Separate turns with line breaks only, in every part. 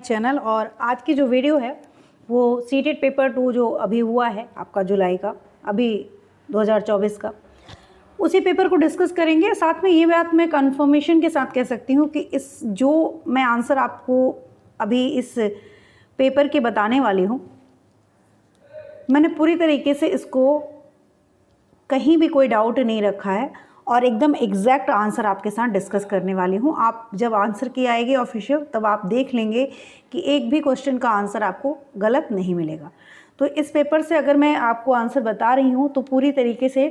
Channel. और आज की जो वीडियो है वो सीटेट पेपर 2 जो अभी हुआ है आपका जुलाई का, अभी 2024 का, उसी पेपर को डिस्कस करेंगे। साथ में ये बात मैं कंफर्मेशन के साथ कह सकती हूँ कि इस जो मैं आंसर आपको अभी इस पेपर के बताने वाली हूँ, मैंने पूरी तरीके से इसको कहीं भी कोई डाउट नहीं रखा है और एकदम एग्जैक्ट आंसर आपके साथ डिस्कस करने वाली हूँ। आप जब आंसर की आएगी ऑफिशियल तब आप देख लेंगे कि एक भी क्वेश्चन का आंसर आपको गलत नहीं मिलेगा। तो इस पेपर से अगर मैं आपको आंसर बता रही हूँ तो पूरी तरीके से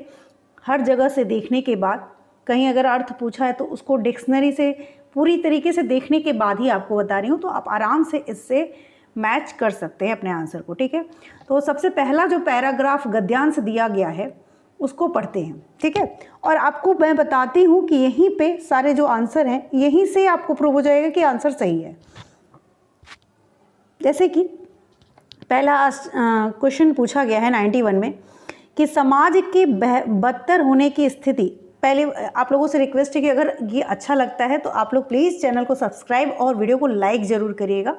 हर जगह से देखने के बाद, कहीं अगर अर्थ पूछा है तो उसको डिक्शनरी से पूरी तरीके से देखने के बाद ही आपको बता रही हूँ, तो आप आराम से इससे मैच कर सकते हैं अपने आंसर को। ठीक है, तो सबसे पहला जो पैराग्राफ गद्यांश दिया गया है उसको पढ़ते हैं। ठीक है, और आपको मैं बताती हूँ कि यहीं पे सारे जो आंसर हैं यहीं से आपको प्रूव हो जाएगा कि आंसर सही है। जैसे कि पहला क्वेश्चन पूछा गया है 91 में कि समाज के बदतर होने की स्थिति। पहले आप लोगों से रिक्वेस्ट है कि अगर ये अच्छा लगता है तो आप लोग प्लीज़ चैनल को सब्सक्राइब और वीडियो को लाइक ज़रूर करिएगा,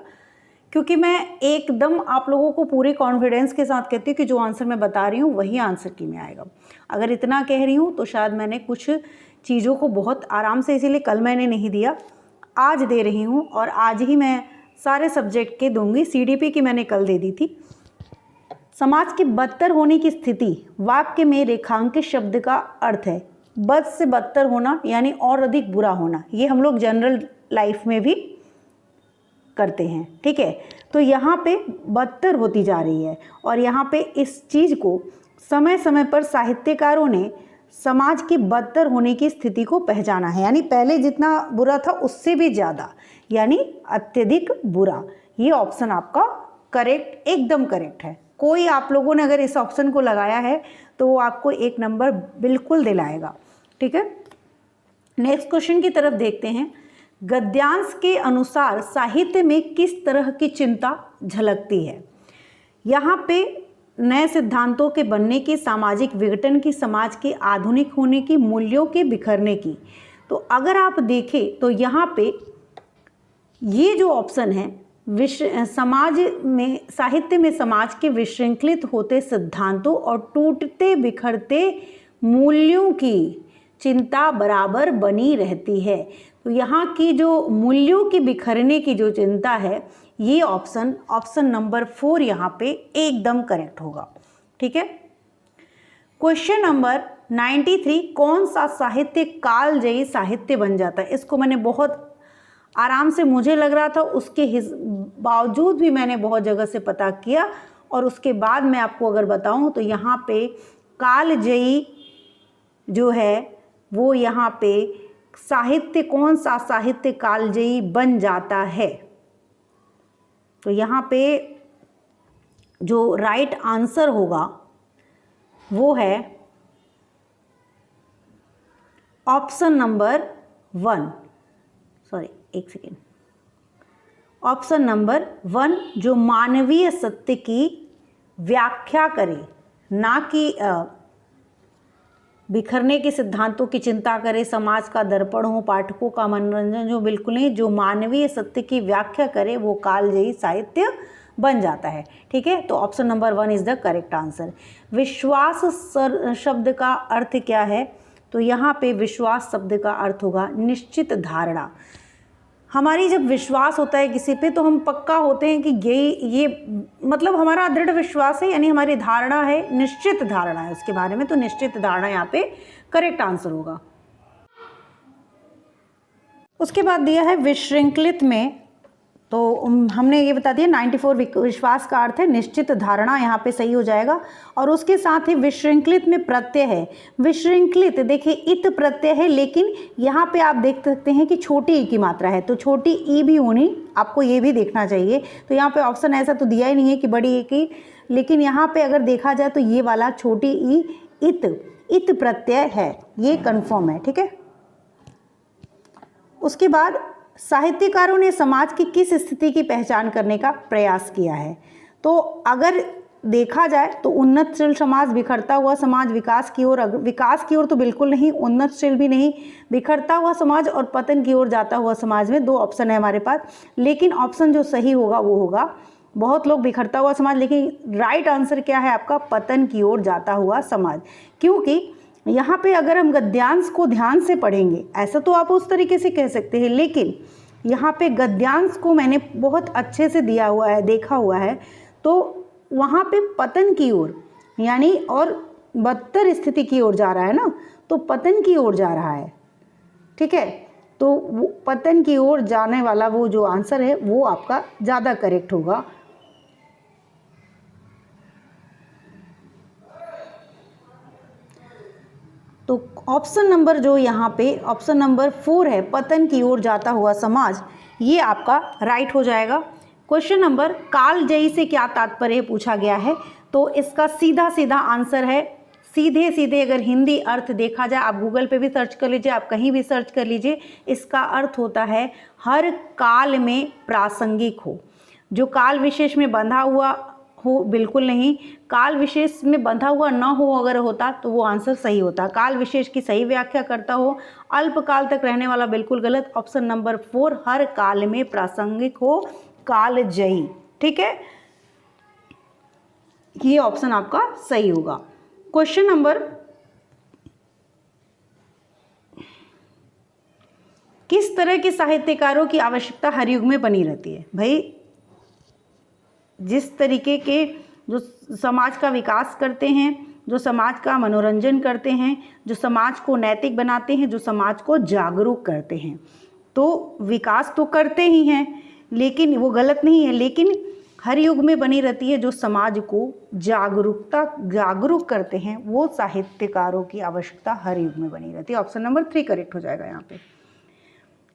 क्योंकि मैं एकदम आप लोगों को पूरे कॉन्फिडेंस के साथ कहती हूँ कि जो आंसर मैं बता रही हूँ वही आंसर की में आएगा। अगर इतना कह रही हूँ तो शायद मैंने कुछ चीज़ों को बहुत आराम से, इसीलिए कल मैंने नहीं दिया, आज दे रही हूँ और आज ही मैं सारे सब्जेक्ट के दूंगी। CDP की मैंने कल दे दी थी। समाज के बदतर होने की स्थिति, वाक्य में रेखांकित शब्द का अर्थ है बद से बदतर होना, यानी और अधिक बुरा होना। ये हम लोग जनरल लाइफ में भी करते हैं। ठीक है, तो यहाँ पे बदतर होती जा रही है और यहाँ पे इस चीज़ को समय समय पर साहित्यकारों ने समाज की बदतर होने की स्थिति को पहचाना है, यानी पहले जितना बुरा था उससे भी ज़्यादा, यानी अत्यधिक बुरा। ये ऑप्शन आपका करेक्ट, एकदम करेक्ट है। कोई आप लोगों ने अगर इस ऑप्शन को लगाया है तो वो आपको 1 नंबर बिल्कुल दिलाएगा। ठीक है, नेक्स्ट क्वेश्चन की तरफ देखते हैं। गद्यांश के अनुसार साहित्य में किस तरह की चिंता झलकती है? यहाँ पे नए सिद्धांतों के बनने की, सामाजिक विघटन की, समाज के आधुनिक होने की, मूल्यों के बिखरने की। तो अगर आप देखें तो यहाँ पे ये जो ऑप्शन है, समाज में, साहित्य में समाज के विशृंखलित होते सिद्धांतों और टूटते बिखरते मूल्यों की चिंता बराबर बनी रहती है। तो यहाँ की जो मूल्यों की बिखरने की जो चिंता है, ये ऑप्शन नंबर 4 यहाँ पे एकदम करेक्ट होगा। ठीक है, क्वेश्चन नंबर 93, कौन सा साहित्य कालजयी साहित्य बन जाता है? इसको मैंने बहुत आराम से, मुझे लग रहा था, उसके बावजूद भी मैंने बहुत जगह से पता किया और उसके बाद मैं आपको अगर बताऊं तो यहाँ पे कालजयी जो है वो यहाँ पे साहित्य, कौन सा साहित्य कालजयी बन जाता है? तो यहाँ पे जो राइट आंसर होगा वो है ऑप्शन नंबर 1, सॉरी एक सेकेंड, ऑप्शन नंबर 1 जो मानवीय सत्य की व्याख्या करे, ना कि बिखरने के सिद्धांतों की चिंता करे, समाज का दर्पण हो, पाठकों का मनोरंजन जो, बिल्कुल नहीं, जो मानवीय सत्य की व्याख्या करे वो कालजयी साहित्य बन जाता है। ठीक है, तो option number 1 is the correct answer. विश्वास शब्द का अर्थ क्या है? तो यहाँ पे विश्वास शब्द का अर्थ होगा निश्चित धारणा। हमारी जब विश्वास होता है किसी पे तो हम पक्का होते हैं कि ये मतलब हमारा दृढ़ विश्वास है, यानी हमारी धारणा है, निश्चित धारणा है उसके बारे में, तो निश्चित धारणा यहाँ पे करेक्ट आंसर होगा। उसके बाद दिया है विशृंखलित में, तो हमने ये बता दिया 94 विश्वास का अर्थ है निश्चित धारणा, यहाँ पे सही हो जाएगा। और उसके साथ ही विशृंखलित में प्रत्यय है। विशृंखलित देखिए इत प्रत्यय है, लेकिन यहाँ पे आप देख सकते हैं कि छोटी ई की मात्रा है, तो छोटी ई भी होनी, आपको ये भी देखना चाहिए। तो यहाँ पे ऑप्शन ऐसा तो दिया ही नहीं है कि बड़ी ई की, लेकिन यहाँ पे अगर देखा जाए तो ये वाला छोटी ई इत प्रत्यय है, ये कन्फर्म है। ठीक है, उसके बाद साहित्यकारों ने समाज की किस स्थिति की पहचान करने का प्रयास किया है? तो अगर देखा जाए तो उन्नतशील समाज, बिखरता हुआ समाज, विकास की ओर, विकास की ओर तो बिल्कुल नहीं, उन्नतशील भी नहीं, बिखरता हुआ समाज और पतन की ओर जाता हुआ समाज में 2 ऑप्शन है हमारे पास। लेकिन ऑप्शन जो सही होगा वो होगा, बहुत लोग बिखरता हुआ समाज, लेकिन राइट आंसर क्या है आपका, पतन की ओर जाता हुआ समाज। क्योंकि यहाँ पे अगर हम गद्यांश को ध्यान से पढ़ेंगे, ऐसा तो आप उस तरीके से कह सकते हैं, लेकिन यहाँ पे गद्यांश को मैंने बहुत अच्छे से दिया हुआ है, देखा हुआ है, तो वहाँ पे पतन की ओर यानी और बदतर स्थिति की ओर जा रहा है ना, तो पतन की ओर जा रहा है, ठीक है। तो वो पतन की ओर जाने वाला वो जो आंसर है वो आपका ज़्यादा करेक्ट होगा। तो ऑप्शन नंबर जो यहाँ पे ऑप्शन नंबर 4 है, पतन की ओर जाता हुआ समाज, ये आपका राइट हो जाएगा। क्वेश्चन नंबर कालजयी से क्या तात्पर्य पूछा गया है, तो इसका सीधा सीधा आंसर है, सीधे सीधे अगर हिंदी अर्थ देखा जाए, आप गूगल पे भी सर्च कर लीजिए, आप कहीं भी सर्च कर लीजिए, इसका अर्थ होता है हर काल में प्रासंगिक हो। जो काल विशेष में बंधा हुआ हो, बिल्कुल नहीं, काल विशेष में बंधा हुआ ना हो अगर होता तो वो आंसर सही होता। काल विशेष की सही व्याख्या करता हो, अल्पकाल तक रहने वाला बिल्कुल गलत। ऑप्शन नंबर 4 हर काल में प्रासंगिक हो, कालजयी, ठीक है, ये ऑप्शन आपका सही होगा। क्वेश्चन नंबर, किस तरह के साहित्यकारों की आवश्यकता हर युग में बनी रहती है? भाई जिस तरीके के जो समाज का विकास करते हैं, जो समाज का मनोरंजन करते हैं, जो समाज को नैतिक बनाते हैं, जो समाज को जागरूक करते हैं, तो विकास तो करते ही हैं, लेकिन वो गलत नहीं है, लेकिन हर युग में बनी रहती है जो समाज को जागरूक करते हैं, वो साहित्यकारों की आवश्यकता हर युग में बनी रहती है। ऑप्शन नंबर 3 करेक्ट हो जाएगा यहाँ पे।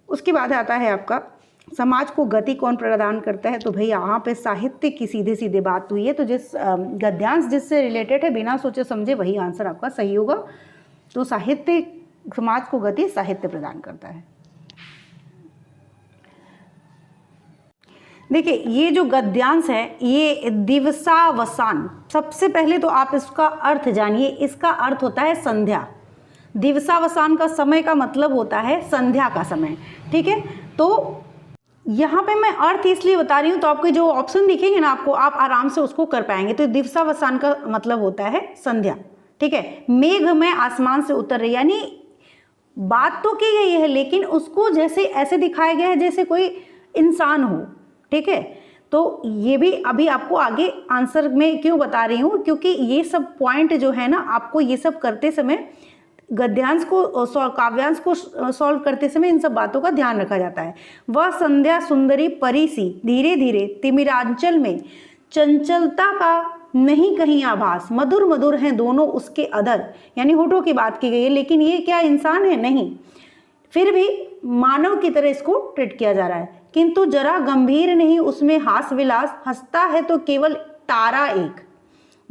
उसके बाद आता है आपका समाज को गति कौन प्रदान करता है, तो भाई यहाँ पे साहित्य की सीधे सीधे बात हुई है, तो जिस गद्यांश जिससे रिलेटेड है, बिना सोचे समझे वही आंसर आपका सही होगा। तो साहित्य, समाज को गति साहित्य प्रदान करता है। देखिए ये जो गद्यांश है ये दिवसावसान, सबसे पहले तो आप इसका अर्थ जानिए, इसका अर्थ होता है संध्या। दिवसावसान का समय का मतलब होता है संध्या का समय, ठीक है। तो यहाँ पे मैं अर्थ इसलिए बता रही हूँ, तो आपके जो ऑप्शन दिखेंगे ना आपको, आप आराम से उसको कर पाएंगे। तो दिवसावसान का मतलब होता है संध्या, ठीक है। मेघ में आसमान से उतर रही, यानी बात तो की गई है लेकिन उसको जैसे ऐसे दिखाया गया है जैसे कोई इंसान हो, ठीक है। तो ये भी अभी आपको आगे आंसर में क्यों बता रही हूँ, क्योंकि ये सब पॉइंट जो है ना, आपको ये सब करते समय, गद्यांश को काव्यांश को सॉल्व करते समय इन सब बातों का ध्यान रखा जाता है। वह संध्या सुंदरी परी सी, धीरे धीरे तिमिरांचल में चंचलता का नहीं कहीं आभास, मधुर मधुर हैं दोनों उसके अधर, यानी होठों की बात की गई है, लेकिन ये क्या इंसान है? नहीं, फिर भी मानव की तरह इसको ट्रीट किया जा रहा है। किंतु जरा गंभीर नहीं उसमें हास विलास, हंसता है तो केवल तारा एक,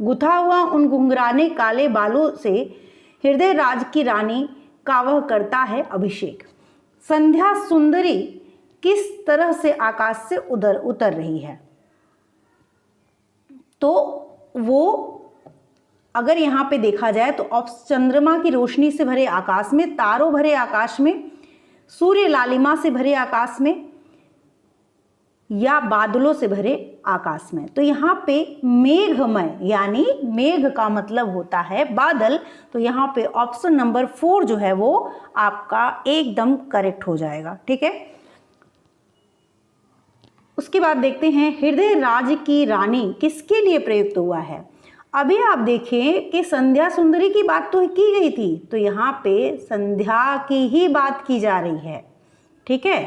गुथा हुआ उन घुंघराने काले बालों से हृदय राज की रानी का वह करता है अभिषेक। संध्या सुंदरी किस तरह से आकाश से उतर रही है, तो वो अगर यहाँ पे देखा जाए तो चंद्रमा की रोशनी से भरे आकाश में, तारों भरे आकाश में, सूर्य लालिमा से भरे आकाश में, या बादलों से भरे आकाश में। तो यहाँ पे मेघमय, यानी मेघ का मतलब होता है बादल, तो यहाँ पे ऑप्शन नंबर 4 जो है वो आपका एकदम करेक्ट हो जाएगा, ठीक है। उसके बाद देखते हैं हृदय राज की रानी किसके लिए प्रयुक्त हुआ है। अभी आप देखें कि संध्या सुंदरी की बात तो की गई थी, तो यहाँ पे संध्या की ही बात की जा रही है, ठीक है।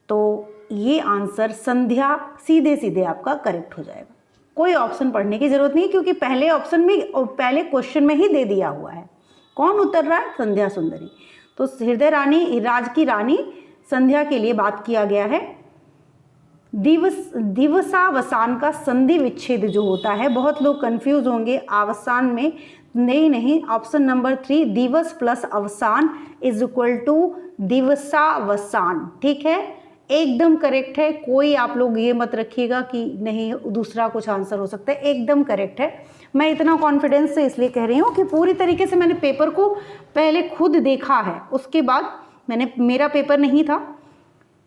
तो ये आंसर संध्या सीधे सीधे आपका करेक्ट हो जाएगा, कोई ऑप्शन पढ़ने की जरूरत नहीं, क्योंकि पहले ऑप्शन में, पहले क्वेश्चन में ही दे दिया हुआ है। कौन उतर रहा है? संध्या सुंदरी। तो हृदय रानी, राज की रानी संध्या के लिए बात किया गया है। दिवसावसान का संधि विच्छेद जो होता है, बहुत लोग कंफ्यूज होंगे अवसान में, नहीं, ऑप्शन नंबर 3 दिवस प्लस अवसान इज इक्वल टू दिवसावसान, ठीक है। एकदम करेक्ट है, कोई आप लोग ये मत रखिएगा कि नहीं दूसरा कुछ आंसर हो सकता है, एकदम करेक्ट है। मैं इतना कॉन्फिडेंस से इसलिए कह रही हूँ कि पूरी तरीके से मैंने पेपर को पहले खुद देखा है, उसके बाद मेरा पेपर नहीं था,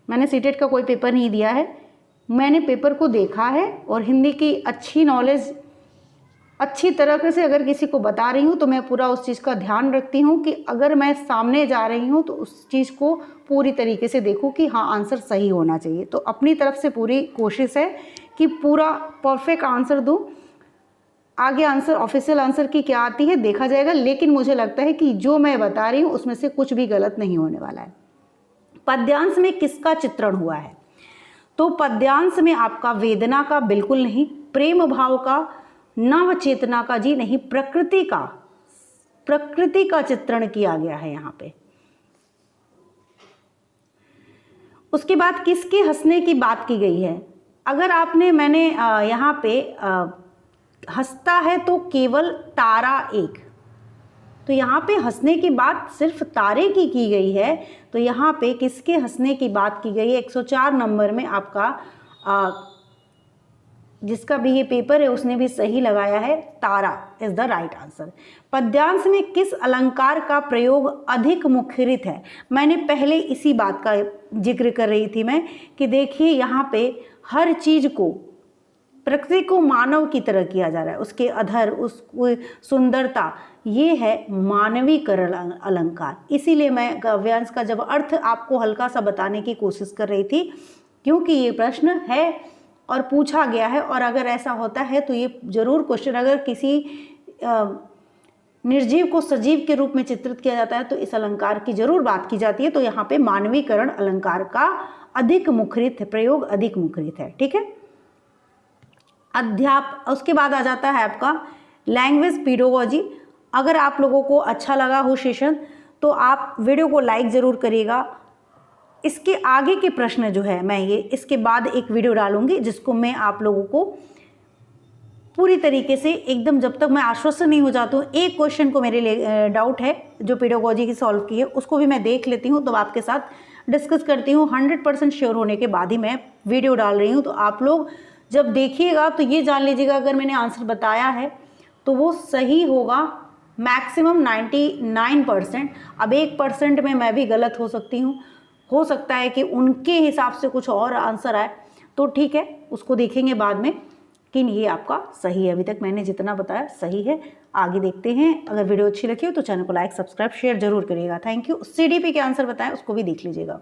मैंने सीटेट का कोई पेपर नहीं दिया है, मैंने पेपर को देखा है और हिंदी की अच्छी नॉलेज अच्छी तरीके से अगर किसी को बता रही हूँ तो मैं पूरा उस चीज़ का ध्यान रखती हूँ कि अगर मैं सामने जा रही हूँ तो उस चीज़ को पूरी तरीके से देखूँ कि हाँ आंसर सही होना चाहिए। तो अपनी तरफ से पूरी कोशिश है कि पूरा परफेक्ट आंसर दूँ। आगे आंसर ऑफिशियल आंसर की क्या आती है देखा जाएगा, लेकिन मुझे लगता है कि जो मैं बता रही हूँ उसमें से कुछ भी गलत नहीं होने वाला है। पद्यांश में किसका चित्रण हुआ है? तो पद्यांश में आपका वेदना का बिल्कुल नहीं, प्रेम भाव का, नव चेतना का जी नहीं, प्रकृति का चित्रण किया गया है यहाँ पे। उसके बाद किसके हंसने की बात की गई है? अगर मैंने यहाँ पे हंसता है तो केवल तारा एक, तो यहाँ पे हंसने की बात सिर्फ तारे की गई है। तो यहाँ पे किसके हंसने की बात की गई है? 104 नंबर में आपका जिसका भी ये पेपर है उसने भी सही लगाया है, तारा इज द राइट आंसर। पद्यांश में किस अलंकार का प्रयोग अधिक मुखरित है? मैंने पहले इसी बात का जिक्र कर रही थी मैं कि देखिए यहाँ पे हर चीज को, प्रकृति को मानव की तरह किया जा रहा है, उसके अधर, उसकी सुंदरता, ये है मानवीकरण अलंकार। इसीलिए मैं काव्यांश का जब अर्थ आपको हल्का सा बताने की कोशिश कर रही थी, क्योंकि ये प्रश्न है और पूछा गया है, और अगर ऐसा होता है तो ये जरूर क्वेश्चन, अगर किसी निर्जीव को सजीव के रूप में चित्रित किया जाता है तो इस अलंकार की जरूर बात की जाती है। तो यहाँ पे मानवीकरण अलंकार का अधिक मुखरित है, प्रयोग अधिक मुखरित है। ठीक है, उसके बाद आ जाता है आपका लैंग्वेज पेडागोजी। अगर आप लोगों को अच्छा लगा हो सेशन तो आप वीडियो को लाइक ज़रूर करिएगा। इसके आगे के प्रश्न जो है मैं ये इसके बाद एक वीडियो डालूंगी जिसको मैं आप लोगों को पूरी तरीके से एकदम, जब तक मैं आश्वस्त नहीं हो जाती हूँ, एक क्वेश्चन को मेरे लिए डाउट है जो पेडागोजी की सॉल्व की है उसको भी मैं देख लेती हूँ, तो आपके साथ डिस्कस करती हूँ। 100% श्योर होने के बाद ही मैं वीडियो डाल रही हूँ। तो आप लोग जब देखिएगा तो ये जान लीजिएगा अगर मैंने आंसर बताया है तो वो सही होगा मैक्सिमम 99%। अब 1% में मैं भी गलत हो सकती हूँ, हो सकता है कि उनके हिसाब से कुछ और आंसर आए, तो ठीक है उसको देखेंगे बाद में कि ये आपका सही है। अभी तक मैंने जितना बताया सही है। आगे देखते हैं। अगर वीडियो अच्छी लगी हो तो चैनल को लाइक, सब्सक्राइब, शेयर जरूर करिएगा। Thank you. CDP के आंसर बताएं उसको भी देख लीजिएगा।